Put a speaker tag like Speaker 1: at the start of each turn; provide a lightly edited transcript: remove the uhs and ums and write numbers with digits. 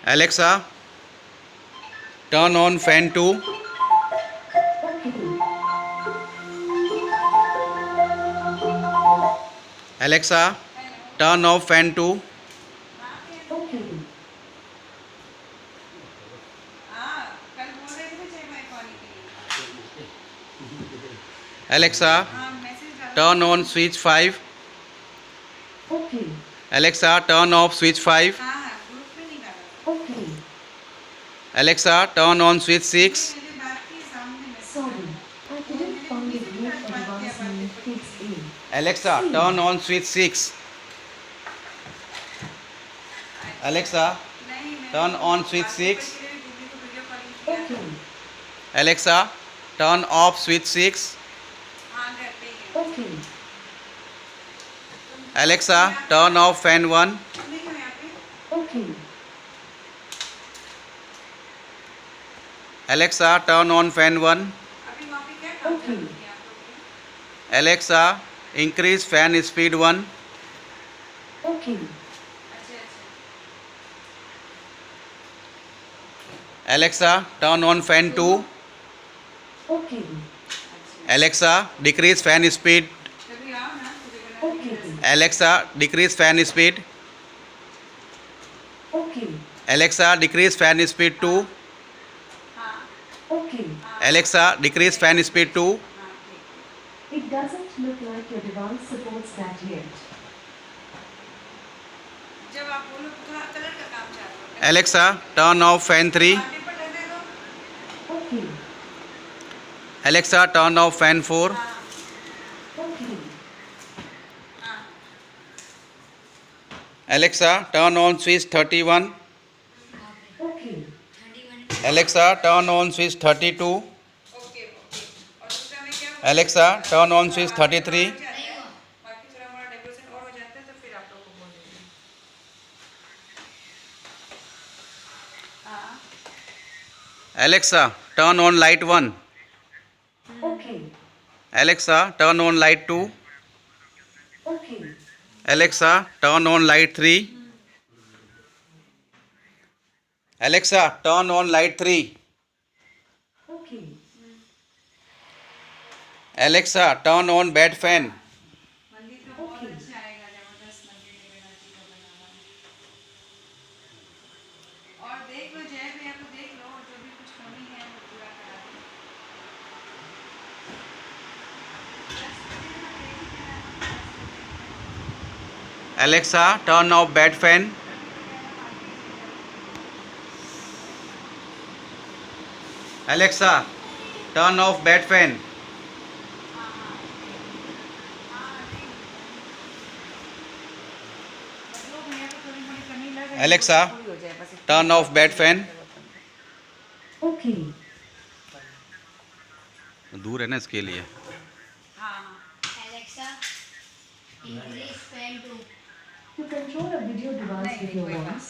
Speaker 1: Alexa, turn on fan 2. Alexa, turn off fan 2. Alexa, turn on switch 5. Alexa, turn off switch 5. Alexa, turn on switch 6.
Speaker 2: Sorry, I couldn't find a group advanced name fix A.
Speaker 1: Alexa, turn on switch 6. Alexa, turn on switch 6.
Speaker 2: Okay,
Speaker 1: Alexa, turn off switch 6.
Speaker 2: okay,
Speaker 1: Alexa, turn off fan 1.
Speaker 2: okay,
Speaker 1: Alexa, turn on fan 1.
Speaker 2: okay,
Speaker 1: Alexa, increase fan speed 1.
Speaker 2: okay,
Speaker 1: Alexa, turn on fan 2.
Speaker 2: okay,
Speaker 1: Alexa, decrease fan speed.
Speaker 2: okay,
Speaker 1: Alexa, decrease fan speed.
Speaker 2: okay,
Speaker 1: Alexa, decrease fan speed 2.
Speaker 2: okay.
Speaker 1: Alexa, decrease fan speed 2.
Speaker 2: It doesn't look like your device supports that yet.
Speaker 1: Alexa, turn off fan 3.
Speaker 2: Okay,
Speaker 1: Alexa, turn off fan 4.
Speaker 2: okay,
Speaker 1: Alexa, turn on switch 31.
Speaker 2: okay,
Speaker 1: Alexa, turn on switch 32. Alexa, turn on switch 33. Alexa, turn on light 1.
Speaker 2: okay,
Speaker 1: Alexa, turn on light 2.
Speaker 2: okay,
Speaker 1: Alexa, turn on light 3. Alexa, turn on light 3.
Speaker 2: okay.
Speaker 1: Alexa, turn on bed fan.
Speaker 2: Okay.
Speaker 1: Alexa, turn off bed fan. Alexa, turn off bed fan. Alexa, turn off bed fan.
Speaker 2: Okay.
Speaker 1: दूर है ना इसके लिए.
Speaker 3: Alexa, increase fan 2.
Speaker 2: To control a video device with your voice,